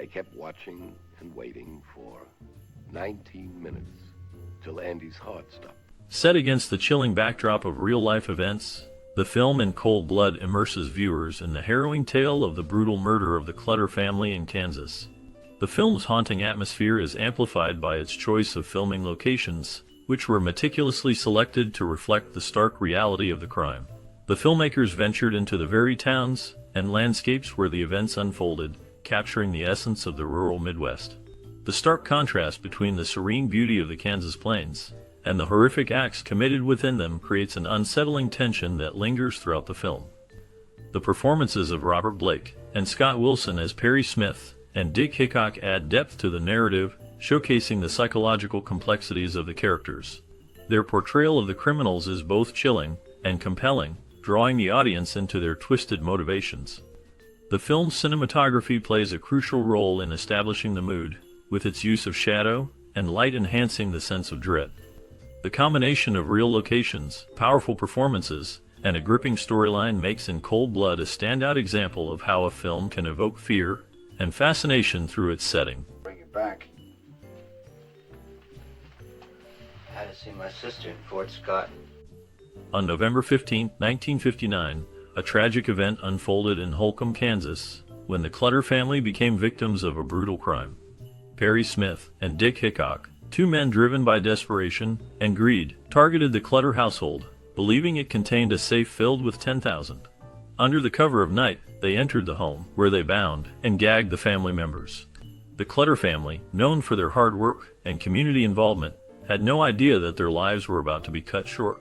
They kept watching and waiting for 19 minutes till Andy's heart stopped. Set against the chilling backdrop of real-life events, the film in cold blood immerses viewers in the harrowing tale of the brutal murder of the Clutter family in Kansas. The film's haunting atmosphere is amplified by its choice of filming locations, which were meticulously selected to reflect the stark reality of the crime. The filmmakers ventured into the very towns and landscapes where the events unfolded, capturing the essence of the rural Midwest. The stark contrast between the serene beauty of the Kansas plains and the horrific acts committed within them creates an unsettling tension that lingers throughout the film. The performances of Robert Blake and Scott Wilson as Perry Smith and Dick Hickok add depth to the narrative, showcasing the psychological complexities of the characters. Their portrayal of the criminals is both chilling and compelling, drawing the audience into their twisted motivations. The film's cinematography plays a crucial role in establishing the mood, with its use of shadow and light enhancing the sense of dread. The combination of real locations, powerful performances, and a gripping storyline makes In Cold Blood a standout example of how a film can evoke fear and fascination through its setting. Bring it back. I had to see my sister in Fort Scott. On November 15, 1959, a tragic event unfolded in Holcomb, Kansas, when the Clutter family became victims of a brutal crime. Perry Smith and Dick Hickok, two men driven by desperation and greed, targeted the Clutter household, believing it contained a safe filled with $10,000. Under the cover of night, they entered the home, where they bound and gagged the family members. The Clutter family, known for their hard work and community involvement, had no idea that their lives were about to be cut short.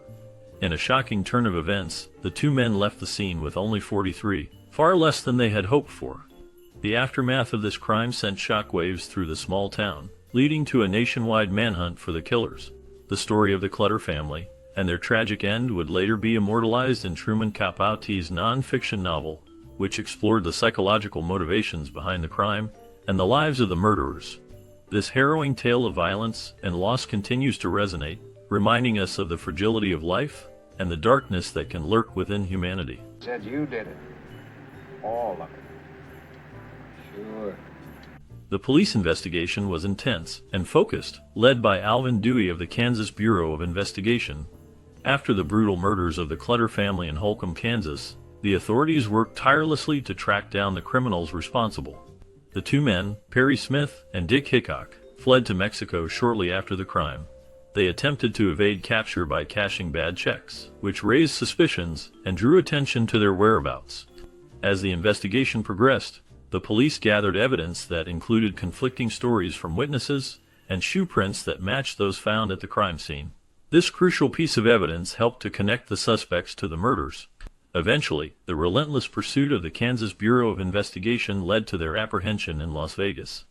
In a shocking turn of events, the two men left the scene with only 43, far less than they had hoped for. The aftermath of this crime sent shockwaves through the small town, leading to a nationwide manhunt for the killers. The story of the Clutter family and their tragic end would later be immortalized in Truman Capote's non-fiction novel, which explored the psychological motivations behind the crime and the lives of the murderers. This harrowing tale of violence and loss continues to resonate, reminding us of the fragility of life and the darkness that can lurk within humanity. Said you did it. All of it. Sure. The police investigation was intense and focused, led by Alvin Dewey of the Kansas Bureau of Investigation. After the brutal murders of the Clutter family in Holcomb, Kansas, the authorities worked tirelessly to track down the criminals responsible. The two men, Perry Smith and Dick Hickok, fled to Mexico shortly after the crime. They attempted to evade capture by cashing bad checks, which raised suspicions and drew attention to their whereabouts. As the investigation progressed, the police gathered evidence that included conflicting stories from witnesses and shoe prints that matched those found at the crime scene. This crucial piece of evidence helped to connect the suspects to the murders. Eventually, the relentless pursuit of the Kansas Bureau of Investigation led to their apprehension in Las Vegas.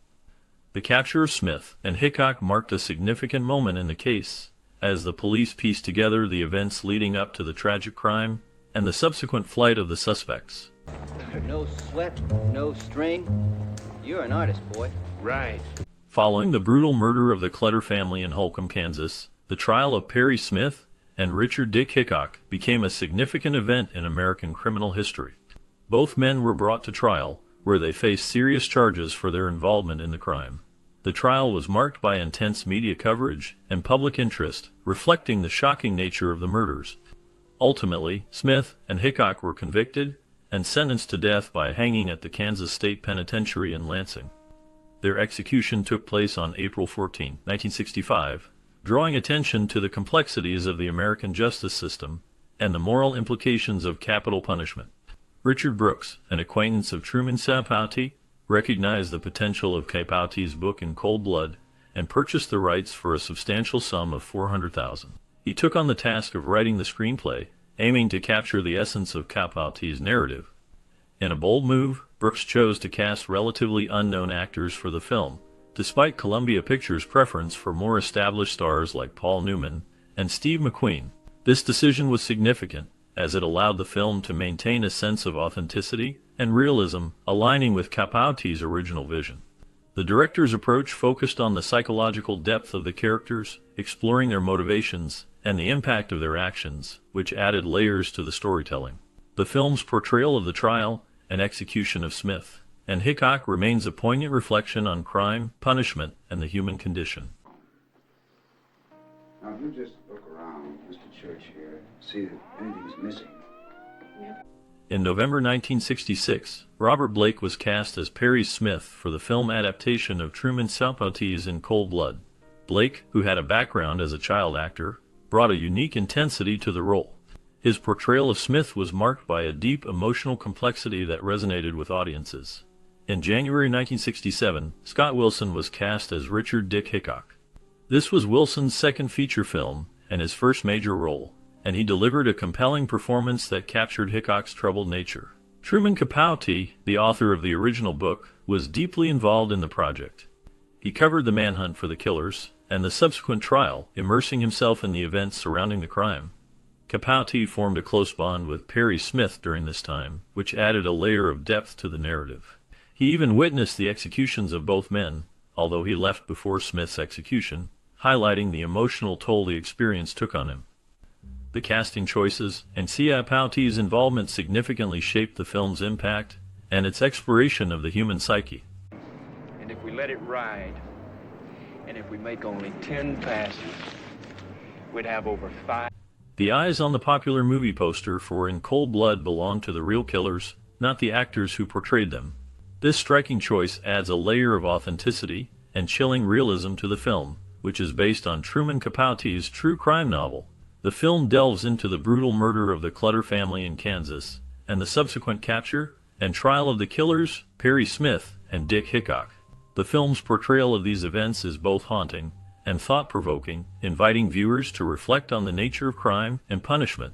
The capture of Smith and Hickok marked a significant moment in the case, as the police pieced together the events leading up to the tragic crime and the subsequent flight of the suspects. No sweat, no strain. You're an artist, boy. Right. Following the brutal murder of the Clutter family in Holcomb, Kansas, the trial of Perry Smith and Richard Dick Hickok became a significant event in American criminal history. Both men were brought to trial, where they faced serious charges for their involvement in the crime. The trial was marked by intense media coverage and public interest, reflecting the shocking nature of the murders. Ultimately, Smith and Hickok were convicted and sentenced to death by hanging at the Kansas State Penitentiary in Lansing. Their execution took place on April 14, 1965, drawing attention to the complexities of the American justice system and the moral implications of capital punishment. Richard Brooks, an acquaintance of Truman Capote, recognized the potential of Capote's book In Cold Blood and purchased the rights for a substantial sum of $400,000. He took on the task of writing the screenplay, aiming to capture the essence of Capote's narrative. In a bold move, Brooks chose to cast relatively unknown actors for the film, despite Columbia Pictures' preference for more established stars like Paul Newman and Steve McQueen. This decision was significant, as it allowed the film to maintain a sense of authenticity and realism, aligning with Capote's original vision. The director's approach focused on the psychological depth of the characters, exploring their motivations and the impact of their actions, which added layers to the storytelling. The film's portrayal of the trial and execution of Smith and Hickok remains a poignant reflection on crime, punishment, and the human condition. Now, if you just look around, Mr. Church here, see if anything's missing. In November 1966, Robert Blake was cast as Perry Smith for the film adaptation of Truman Capote's In Cold Blood. Blake, who had a background as a child actor, brought a unique intensity to the role. His portrayal of Smith was marked by a deep emotional complexity that resonated with audiences. In January 1967, Scott Wilson was cast as Richard Dick Hickok. This was Wilson's second feature film and his first major role, and he delivered a compelling performance that captured Hickok's troubled nature. Truman Capote, the author of the original book, was deeply involved in the project. He covered the manhunt for the killers and the subsequent trial, immersing himself in the events surrounding the crime. Capote formed a close bond with Perry Smith during this time, which added a layer of depth to the narrative. He even witnessed the executions of both men, although he left before Smith's execution, highlighting the emotional toll the experience took on him. The casting choices and Capote's involvement significantly shaped the film's impact and its exploration of the human psyche. And if we let it ride, and if we make only 10 passes, we'd have over 5. The eyes on the popular movie poster for In Cold Blood belong to the real killers, not the actors who portrayed them. This striking choice adds a layer of authenticity and chilling realism to the film, which is based on Truman Capote's true crime novel. The film delves into the brutal murder of the Clutter family in Kansas, and the subsequent capture and trial of the killers, Perry Smith and Dick Hickok. The film's portrayal of these events is both haunting and thought-provoking, inviting viewers to reflect on the nature of crime and punishment.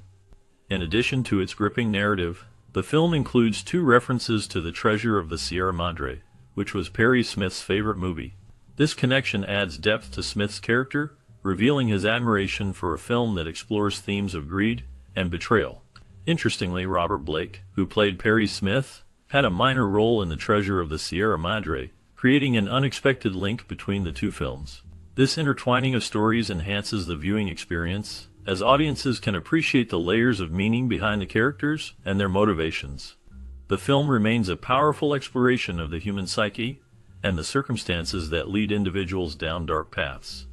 In addition to its gripping narrative, the film includes 2 references to The Treasure of the Sierra Madre, which was Perry Smith's favorite movie. This connection adds depth to Smith's character, revealing his admiration for a film that explores themes of greed and betrayal. Interestingly, Robert Blake, who played Perry Smith, had a minor role in The Treasure of the Sierra Madre, creating an unexpected link between the 2 films. This intertwining of stories enhances the viewing experience, as audiences can appreciate the layers of meaning behind the characters and their motivations. The film remains a powerful exploration of the human psyche and the circumstances that lead individuals down dark paths.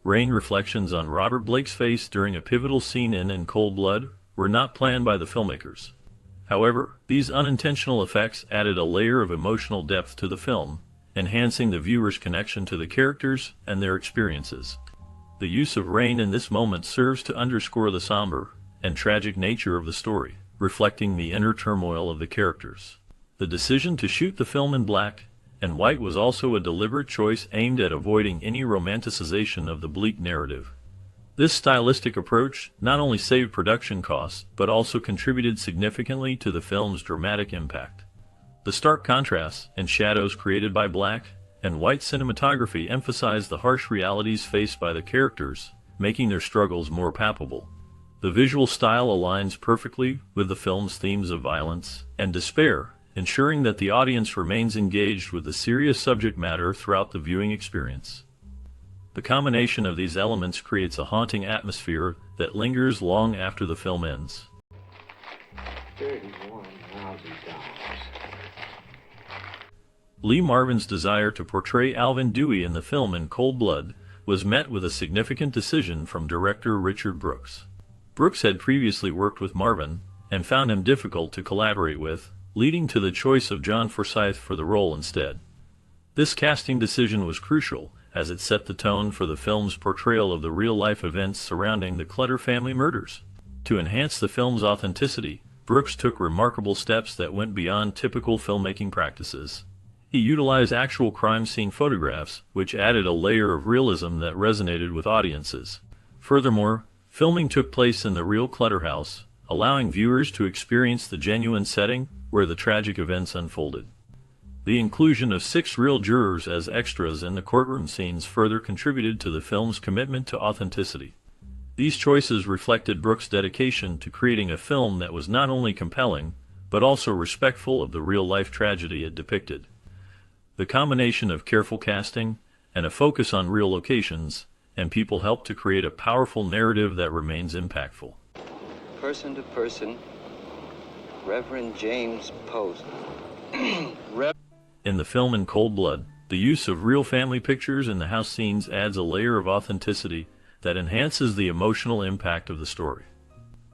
Rain reflections on Robert Blake's face during a pivotal scene in Cold Blood were not planned by the filmmakers. However, these unintentional effects added a layer of emotional depth to the film, enhancing the viewer's connection to the characters and their experiences. The use of rain in this moment serves to underscore the somber and tragic nature of the story, reflecting the inner turmoil of the characters. The decision to shoot the film in black and white was also a deliberate choice aimed at avoiding any romanticization of the bleak narrative. This stylistic approach not only saved production costs, but also contributed significantly to the film's dramatic impact. The stark contrasts and shadows created by black and white cinematography emphasize the harsh realities faced by the characters, making their struggles more palpable. The visual style aligns perfectly with the film's themes of violence and despair, ensuring that the audience remains engaged with the serious subject matter throughout the viewing experience. The combination of these elements creates a haunting atmosphere that lingers long after the film ends. $31,000. Lee Marvin's desire to portray Alvin Dewey in the film In Cold Blood was met with a significant decision from director Richard Brooks. Brooks had previously worked with Marvin and found him difficult to collaborate with, leading to the choice of John Forsythe for the role instead. This casting decision was crucial, as it set the tone for the film's portrayal of the real-life events surrounding the Clutter family murders. To enhance the film's authenticity, Brooks took remarkable steps that went beyond typical filmmaking practices. He utilized actual crime scene photographs, which added a layer of realism that resonated with audiences. Furthermore, filming took place in the real Clutter house, allowing viewers to experience the genuine setting where the tragic events unfolded. The inclusion of 6 real jurors as extras in the courtroom scenes further contributed to the film's commitment to authenticity. These choices reflected Brooks' dedication to creating a film that was not only compelling, but also respectful of the real-life tragedy it depicted. The combination of careful casting and a focus on real locations and people helped to create a powerful narrative that remains impactful. person to person, Reverend James Post. In the film In Cold Blood, the use of real family pictures in the house scenes adds a layer of authenticity that enhances the emotional impact of the story.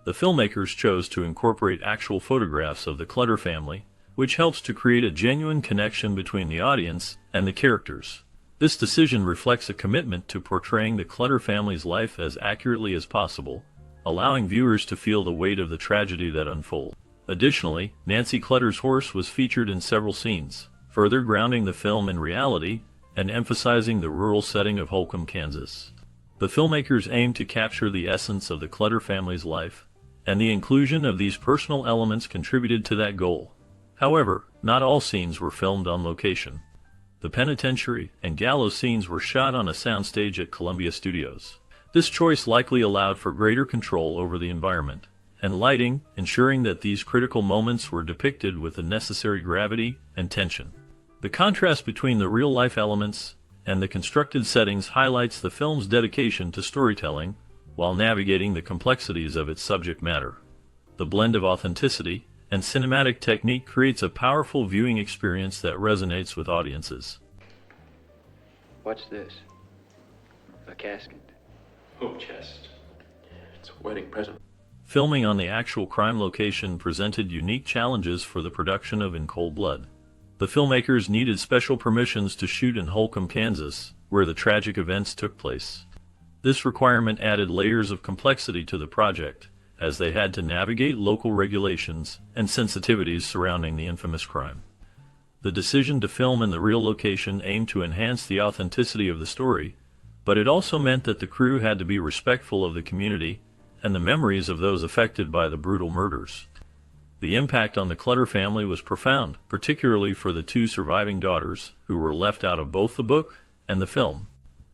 The filmmakers chose to incorporate actual photographs of the Clutter family, which helps to create a genuine connection between the audience and the characters. This decision reflects a commitment to portraying the Clutter family's life as accurately as possible, allowing viewers to feel the weight of the tragedy that unfolds. Additionally, Nancy Clutter's horse was featured in several scenes, further grounding the film in reality and emphasizing the rural setting of Holcomb, Kansas. The filmmakers aimed to capture the essence of the Clutter family's life, and the inclusion of these personal elements contributed to that goal. However, not all scenes were filmed on location. The penitentiary and gallows scenes were shot on a soundstage at Columbia Studios. This choice likely allowed for greater control over the environment and lighting, ensuring that these critical moments were depicted with the necessary gravity and tension. The contrast between the real-life elements and the constructed settings highlights the film's dedication to storytelling while navigating the complexities of its subject matter. The blend of authenticity and cinematic technique creates a powerful viewing experience that resonates with audiences. What's this? A casket? Hope chest. It's a wedding present. Filming on the actual crime location presented unique challenges for the production of In Cold Blood. The filmmakers needed special permissions to shoot in Holcomb, Kansas, where the tragic events took place. This requirement added layers of complexity to the project, as they had to navigate local regulations and sensitivities surrounding the infamous crime. The decision to film in the real location aimed to enhance the authenticity of the story, but it also meant that the crew had to be respectful of the community and the memories of those affected by the brutal murders. The impact on the Clutter family was profound, particularly for the two surviving daughters, who were left out of both the book and the film.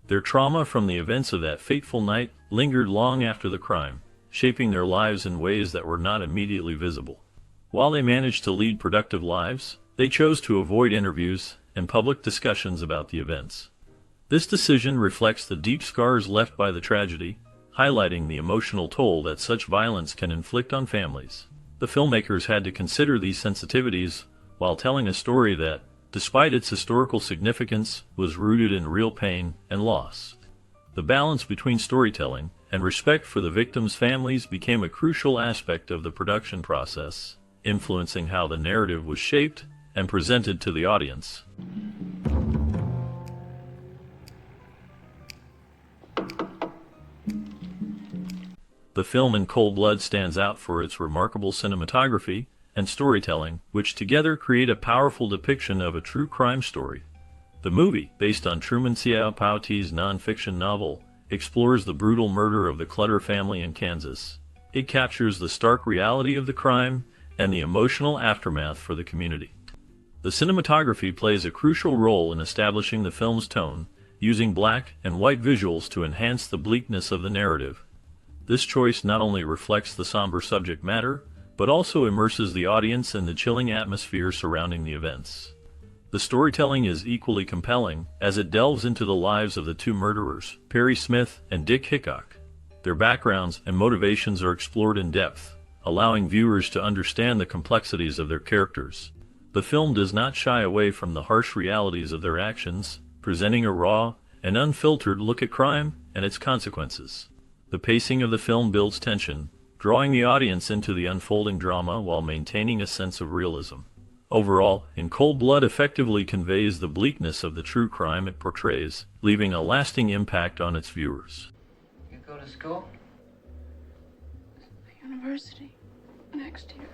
Their trauma from the events of that fateful night lingered long after the crime, shaping their lives in ways that were not immediately visible. While they managed to lead productive lives, they chose to avoid interviews and public discussions about the events. This decision reflects the deep scars left by the tragedy, highlighting the emotional toll that such violence can inflict on families. The filmmakers had to consider these sensitivities while telling a story that, despite its historical significance, was rooted in real pain and loss. The balance between storytelling and respect for the victims' families became a crucial aspect of the production process, influencing how the narrative was shaped and presented to the audience. The film In Cold Blood stands out for its remarkable cinematography and storytelling, which together create a powerful depiction of a true crime story. The movie, based on Truman Capote's non-fiction novel, explores the brutal murder of the Clutter family in Kansas. It captures the stark reality of the crime and the emotional aftermath for the community. The cinematography plays a crucial role in establishing the film's tone, using black and white visuals to enhance the bleakness of the narrative. This choice not only reflects the somber subject matter, but also immerses the audience in the chilling atmosphere surrounding the events. The storytelling is equally compelling, as it delves into the lives of the two murderers, Perry Smith and Dick Hickok. Their backgrounds and motivations are explored in depth, allowing viewers to understand the complexities of their characters. The film does not shy away from the harsh realities of their actions, presenting a raw and unfiltered look at crime and its consequences. The pacing of the film builds tension, drawing the audience into the unfolding drama while maintaining a sense of realism. Overall, In Cold Blood effectively conveys the bleakness of the true crime it portrays, leaving a lasting impact on its viewers. You go to school? The university next year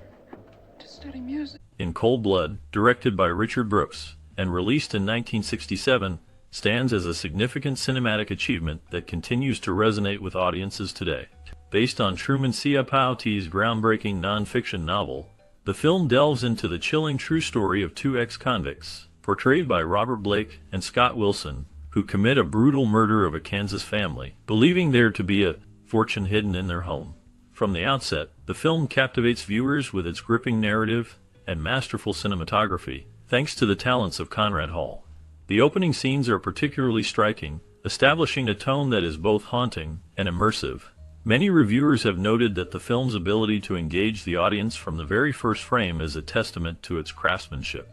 to study music. In Cold Blood, directed by Richard Brooks and released in 1967, stands as a significant cinematic achievement that continues to resonate with audiences today. Based on Truman Capote's groundbreaking non-fiction novel, the film delves into the chilling true story of two ex-convicts, portrayed by Robert Blake and Scott Wilson, who commit a brutal murder of a Kansas family, believing there to be a fortune hidden in their home. From the outset, the film captivates viewers with its gripping narrative and masterful cinematography, thanks to the talents of Conrad Hall. The opening scenes are particularly striking, establishing a tone that is both haunting and immersive. Many reviewers have noted that the film's ability to engage the audience from the very first frame is a testament to its craftsmanship.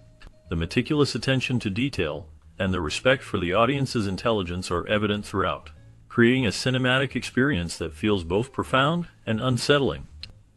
The meticulous attention to detail and the respect for the audience's intelligence are evident throughout, creating a cinematic experience that feels both profound and unsettling.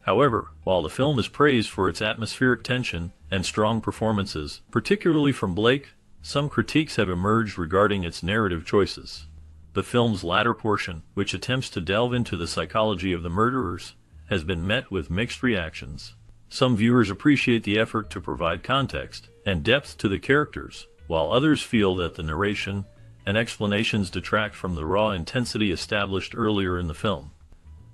However, while the film is praised for its atmospheric tension and strong performances, particularly from Blake, some critiques have emerged regarding its narrative choices. The film's latter portion, which attempts to delve into the psychology of the murderers, has been met with mixed reactions. Some viewers appreciate the effort to provide context and depth to the characters, while others feel that the narration and explanations detract from the raw intensity established earlier in the film.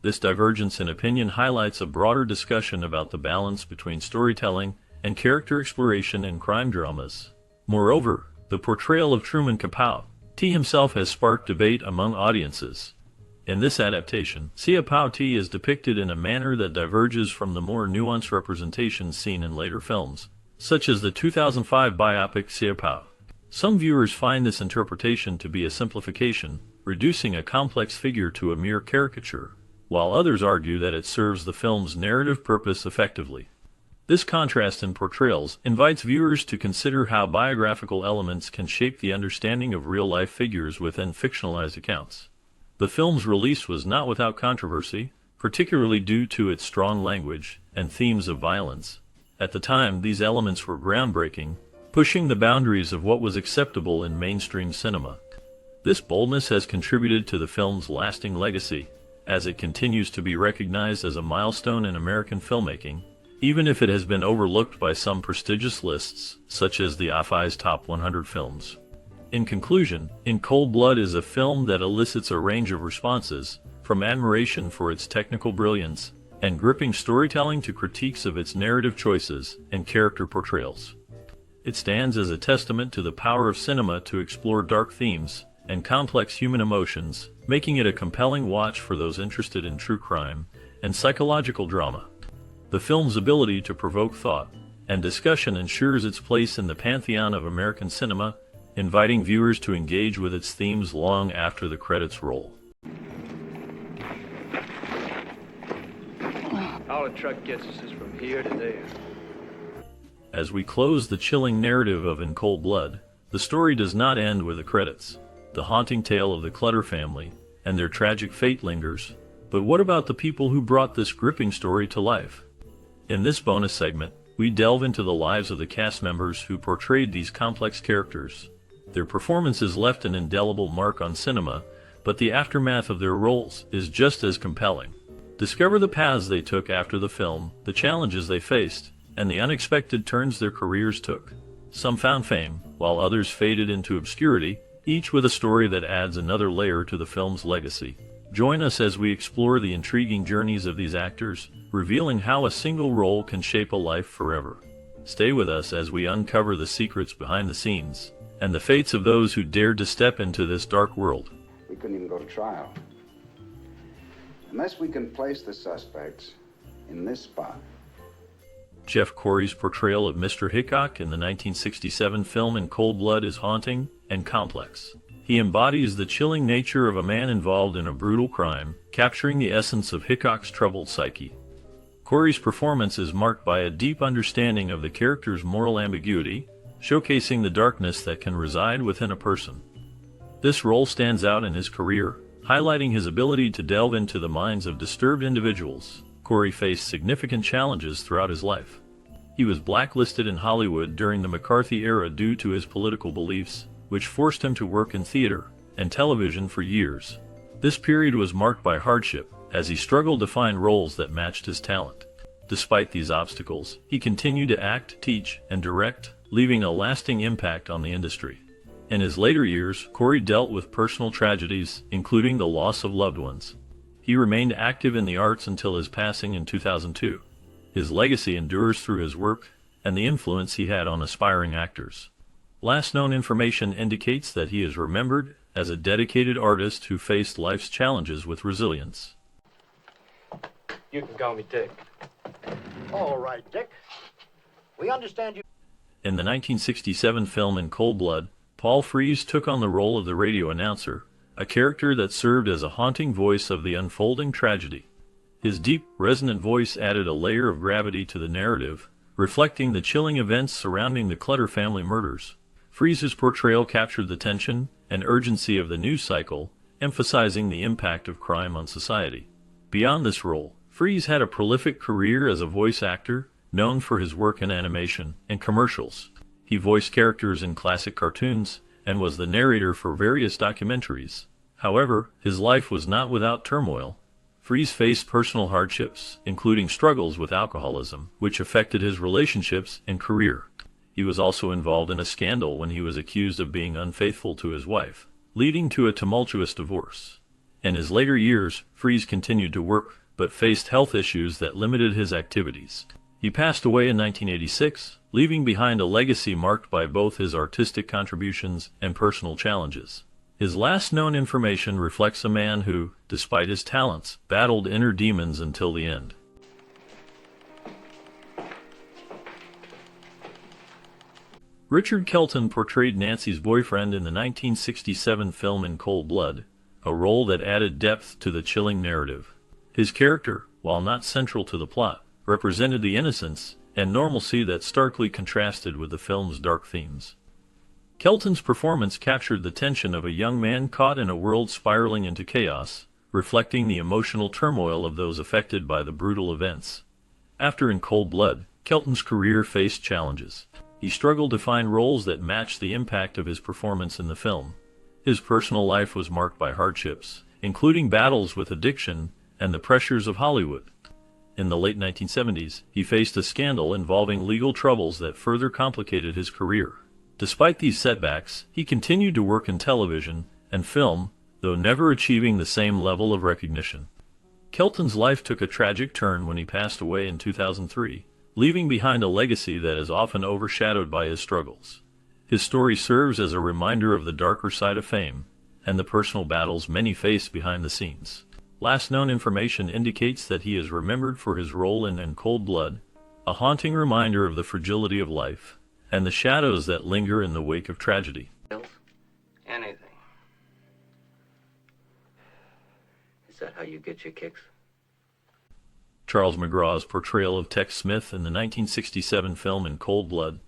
This divergence in opinion highlights a broader discussion about the balance between storytelling and character exploration in crime dramas. Moreover, the portrayal of Truman Capote himself has sparked debate among audiences. In this adaptation, Capote is depicted in a manner that diverges from the more nuanced representations seen in later films, such as the 2005 biopic Capote. Some viewers find this interpretation to be a simplification, reducing a complex figure to a mere caricature, while others argue that it serves the film's narrative purpose effectively. This contrast in portrayals invites viewers to consider how biographical elements can shape the understanding of real-life figures within fictionalized accounts. The film's release was not without controversy, particularly due to its strong language and themes of violence. At the time, these elements were groundbreaking, pushing the boundaries of what was acceptable in mainstream cinema. This boldness has contributed to the film's lasting legacy, as it continues to be recognized as a milestone in American filmmaking, even if it has been overlooked by some prestigious lists, such as the AFI's Top 100 Films. In conclusion, In Cold Blood is a film that elicits a range of responses, from admiration for its technical brilliance and gripping storytelling to critiques of its narrative choices and character portrayals. It stands as a testament to the power of cinema to explore dark themes and complex human emotions, making it a compelling watch for those interested in true crime and psychological drama. The film's ability to provoke thought and discussion ensures its place in the pantheon of American cinema, inviting viewers to engage with its themes long after the credits roll. All a truck gets us is from here to there. As we close the chilling narrative of In Cold Blood, the story does not end with the credits. The haunting tale of the Clutter family and their tragic fate lingers. But what about the people who brought this gripping story to life? In this bonus segment, we delve into the lives of the cast members who portrayed these complex characters. Their performances left an indelible mark on cinema, but the aftermath of their roles is just as compelling. Discover the paths they took after the film, the challenges they faced, and the unexpected turns their careers took. Some found fame, while others faded into obscurity, each with a story that adds another layer to the film's legacy. Join us as we explore the intriguing journeys of these actors, revealing how a single role can shape a life forever. Stay with us as we uncover the secrets behind the scenes, and the fates of those who dared to step into this dark world. We couldn't even go to trial. Unless we can place the suspects in this spot. Jeff Corey's portrayal of Mr. Hickok in the 1967 film In Cold Blood is haunting and complex. He embodies the chilling nature of a man involved in a brutal crime, capturing the essence of Hickok's troubled psyche. Corey's performance is marked by a deep understanding of the character's moral ambiguity, showcasing the darkness that can reside within a person. This role stands out in his career, highlighting his ability to delve into the minds of disturbed individuals. Corey faced significant challenges throughout his life. He was blacklisted in Hollywood during the McCarthy era due to his political beliefs, which forced him to work in theater and television for years. This period was marked by hardship, as he struggled to find roles that matched his talent. Despite these obstacles, he continued to act, teach, and direct, leaving a lasting impact on the industry. In his later years, Corey dealt with personal tragedies, including the loss of loved ones. He remained active in the arts until his passing in 2002. His legacy endures through his work and the influence he had on aspiring actors. Last known information indicates that he is remembered as a dedicated artist who faced life's challenges with resilience. You can call me Dick. All right, Dick. We understand you. In the 1967 film In Cold Blood, Paul Frees took on the role of the radio announcer, a character that served as a haunting voice of the unfolding tragedy. His deep, resonant voice added a layer of gravity to the narrative, reflecting the chilling events surrounding the Clutter family murders. Freese's portrayal captured the tension and urgency of the news cycle, emphasizing the impact of crime on society. Beyond this role, Freese had a prolific career as a voice actor, known for his work in animation and commercials. He voiced characters in classic cartoons and was the narrator for various documentaries. However, his life was not without turmoil. Freese faced personal hardships, including struggles with alcoholism, which affected his relationships and career. He was also involved in a scandal when he was accused of being unfaithful to his wife, leading to a tumultuous divorce. In his later years, Freese continued to work, but faced health issues that limited his activities. He passed away in 1986, leaving behind a legacy marked by both his artistic contributions and personal challenges. His last known information reflects a man who, despite his talents, battled inner demons until the end. Richard Kelton portrayed Nancy's boyfriend in the 1967 film In Cold Blood, a role that added depth to the chilling narrative. His character, while not central to the plot, represented the innocence and normalcy that starkly contrasted with the film's dark themes. Kelton's performance captured the tension of a young man caught in a world spiraling into chaos, reflecting the emotional turmoil of those affected by the brutal events. After In Cold Blood, Kelton's career faced challenges. He struggled to find roles that matched the impact of his performance in the film. His personal life was marked by hardships, including battles with addiction and the pressures of Hollywood. In the late 1970s, he faced a scandal involving legal troubles that further complicated his career. Despite these setbacks, he continued to work in television and film, though never achieving the same level of recognition. Kelton's life took a tragic turn when he passed away in 2003, leaving behind a legacy that is often overshadowed by his struggles. His story serves as a reminder of the darker side of fame and the personal battles many face behind the scenes. Last known information indicates that he is remembered for his role in Cold Blood, a haunting reminder of the fragility of life and the shadows that linger in the wake of tragedy. Anything. Is that how you get your kicks? Charles McGraw's portrayal of Tex Smith in the 1967 film In Cold Blood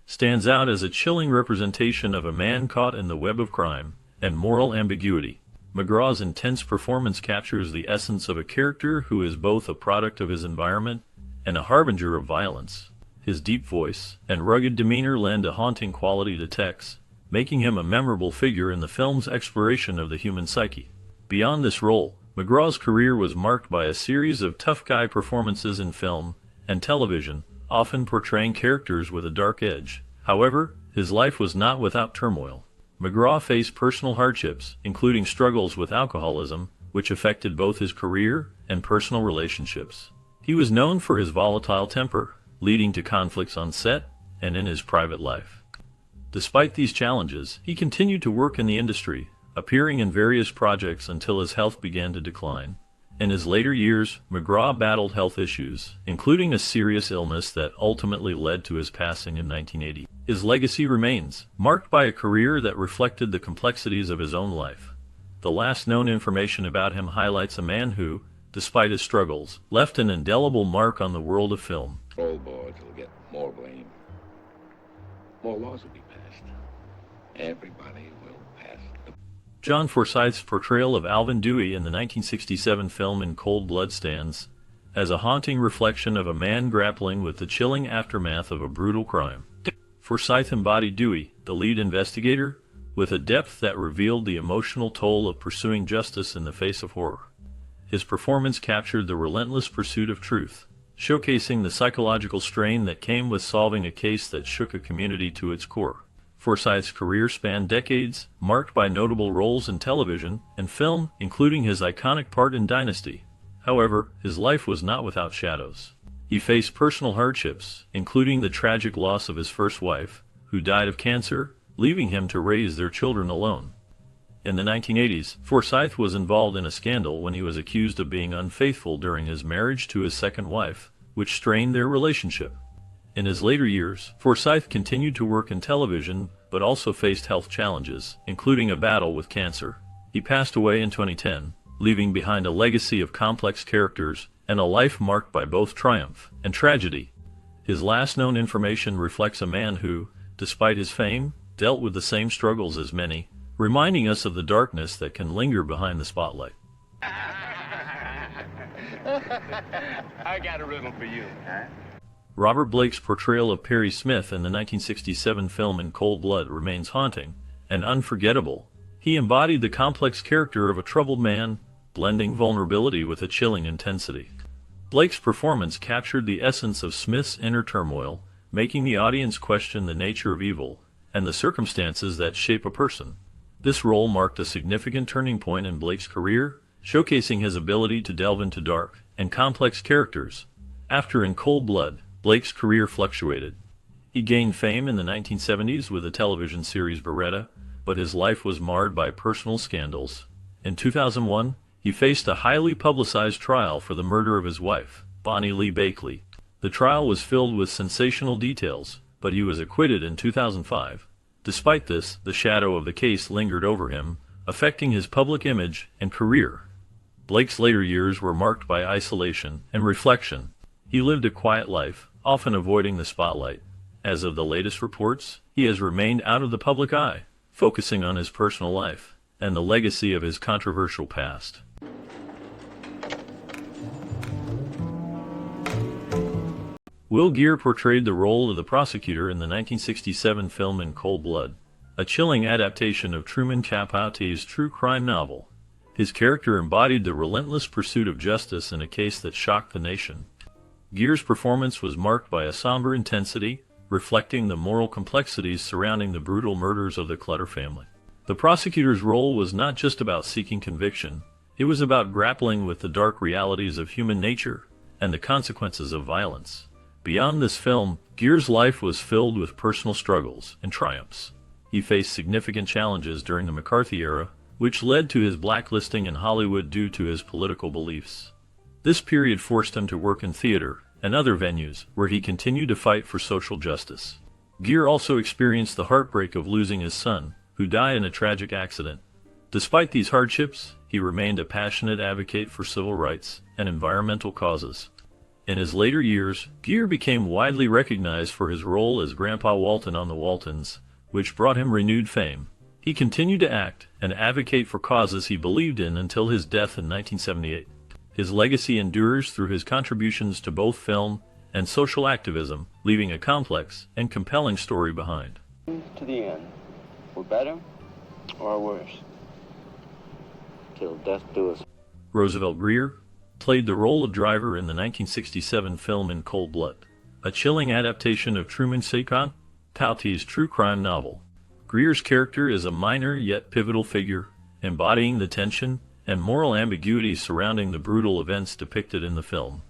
stands out as a chilling representation of a man caught in the web of crime and moral ambiguity. McGraw's intense performance captures the essence of a character who is both a product of his environment and a harbinger of violence. His deep voice and rugged demeanor lend a haunting quality to Tex, making him a memorable figure in the film's exploration of the human psyche. Beyond this role, McGraw's career was marked by a series of tough guy performances in film and television, often portraying characters with a dark edge. However, his life was not without turmoil. McGraw faced personal hardships, including struggles with alcoholism, which affected both his career and personal relationships. He was known for his volatile temper, leading to conflicts on set and in his private life. Despite these challenges, he continued to work in the industry, appearing in various projects until his health began to decline. In his later years, McGraw battled health issues, including a serious illness that ultimately led to his passing in 1980. His legacy remains, marked by a career that reflected the complexities of his own life. The last known information about him highlights a man who, despite his struggles, left an indelible mark on the world of film. All boards will get more blame. More laws will be passed. Everybody will pass the... John Forsythe's portrayal of Alvin Dewey in the 1967 film In Cold Blood stands as a haunting reflection of a man grappling with the chilling aftermath of a brutal crime. Forsythe embodied Dewey, the lead investigator, with a depth that revealed the emotional toll of pursuing justice in the face of horror. His performance captured the relentless pursuit of truth, showcasing the psychological strain that came with solving a case that shook a community to its core. Forsythe's career spanned decades, marked by notable roles in television and film, including his iconic part in Dynasty. However, his life was not without shadows. He faced personal hardships, including the tragic loss of his first wife, who died of cancer, leaving him to raise their children alone. In the 1980s, Forsythe was involved in a scandal when he was accused of being unfaithful during his marriage to his second wife, which strained their relationship. In his later years, Forsythe continued to work in television, but also faced health challenges, including a battle with cancer. He passed away in 2010, leaving behind a legacy of complex characters and a life marked by both triumph and tragedy. His last known information reflects a man who, despite his fame, dealt with the same struggles as many, reminding us of the darkness that can linger behind the spotlight. I got a riddle for you. Robert Blake's portrayal of Perry Smith in the 1967 film In Cold Blood remains haunting and unforgettable. He embodied the complex character of a troubled man, blending vulnerability with a chilling intensity. Blake's performance captured the essence of Smith's inner turmoil, making the audience question the nature of evil and the circumstances that shape a person. This role marked a significant turning point in Blake's career, showcasing his ability to delve into dark and complex characters. After In Cold Blood, Blake's career fluctuated. He gained fame in the 1970s with the television series Baretta, but his life was marred by personal scandals. In 2001, he faced a highly publicized trial for the murder of his wife, Bonnie Lee Bakley. The trial was filled with sensational details, but he was acquitted in 2005. Despite this, the shadow of the case lingered over him, affecting his public image and career. Blake's later years were marked by isolation and reflection. He lived a quiet life, often avoiding the spotlight. As of the latest reports, he has remained out of the public eye, focusing on his personal life and the legacy of his controversial past. Will Geer portrayed the role of the prosecutor in the 1967 film In Cold Blood, a chilling adaptation of Truman Capote's true crime novel. His character embodied the relentless pursuit of justice in a case that shocked the nation. Geer's performance was marked by a somber intensity, reflecting the moral complexities surrounding the brutal murders of the Clutter family. The prosecutor's role was not just about seeking conviction, it was about grappling with the dark realities of human nature and the consequences of violence. Beyond this film, Geer's life was filled with personal struggles and triumphs. He faced significant challenges during the McCarthy era, which led to his blacklisting in Hollywood due to his political beliefs. This period forced him to work in theater and other venues where he continued to fight for social justice. Geer also experienced the heartbreak of losing his son, who died in a tragic accident. Despite these hardships, he remained a passionate advocate for civil rights and environmental causes. In his later years, Geer became widely recognized for his role as Grandpa Walton on The Waltons, which brought him renewed fame. He continued to act and advocate for causes he believed in until his death in 1978. His legacy endures through his contributions to both film and social activism, leaving a complex and compelling story behind. To the end. We're better or worse? Till death do us. Roosevelt Grier played the role of Driver in the 1967 film In Cold Blood, a chilling adaptation of Truman Capote's true crime novel. Grier's character is a minor yet pivotal figure, embodying the tension and moral ambiguity surrounding the brutal events depicted in the film.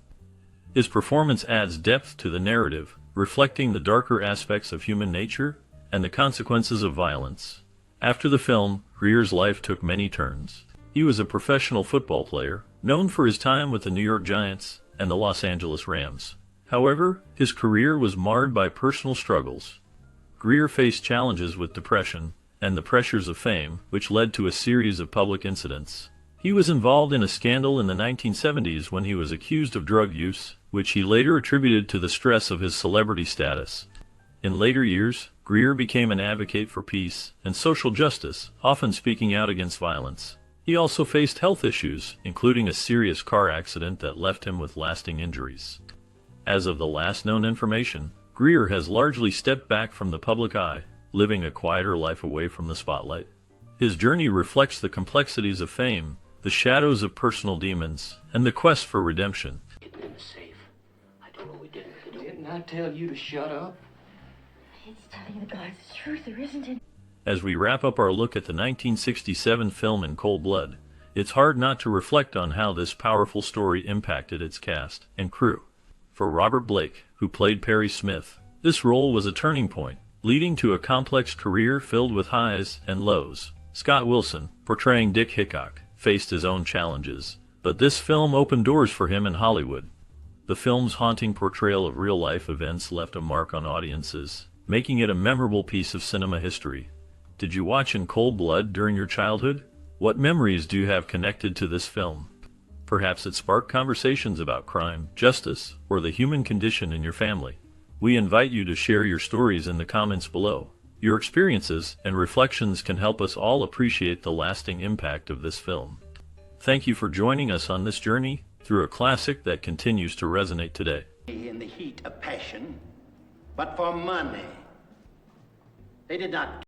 His performance adds depth to the narrative, reflecting the darker aspects of human nature and the consequences of violence. After the film, Grier's life took many turns. He was a professional football player, known for his time with the New York Giants and the Los Angeles Rams. However, his career was marred by personal struggles. Grier faced challenges with depression and the pressures of fame, which led to a series of public incidents. He was involved in a scandal in the 1970s when he was accused of drug use, which he later attributed to the stress of his celebrity status. In later years, Grier became an advocate for peace and social justice, often speaking out against violence. He also faced health issues, including a serious car accident that left him with lasting injuries. As of the last known information, Grier has largely stepped back from the public eye, living a quieter life away from the spotlight. His journey reflects the complexities of fame, the shadows of personal demons, and the quest for redemption. Hidden in the safe. I told him we didn't. Didn't I tell you to shut up? It's telling the guys the truth, there isn't any. As we wrap up our look at the 1967 film In Cold Blood, it's hard not to reflect on how this powerful story impacted its cast and crew. For Robert Blake, who played Perry Smith, this role was a turning point, leading to a complex career filled with highs and lows. Scott Wilson, portraying Dick Hickok, faced his own challenges, but this film opened doors for him in Hollywood. The film's haunting portrayal of real-life events left a mark on audiences, making it a memorable piece of cinema history. Did you watch In Cold Blood during your childhood? What memories do you have connected to this film? Perhaps it sparked conversations about crime, justice, or the human condition in your family. We invite you to share your stories in the comments below. Your experiences and reflections can help us all appreciate the lasting impact of this film. Thank you for joining us on this journey through a classic that continues to resonate today. In the heat of passion, but for money. They did not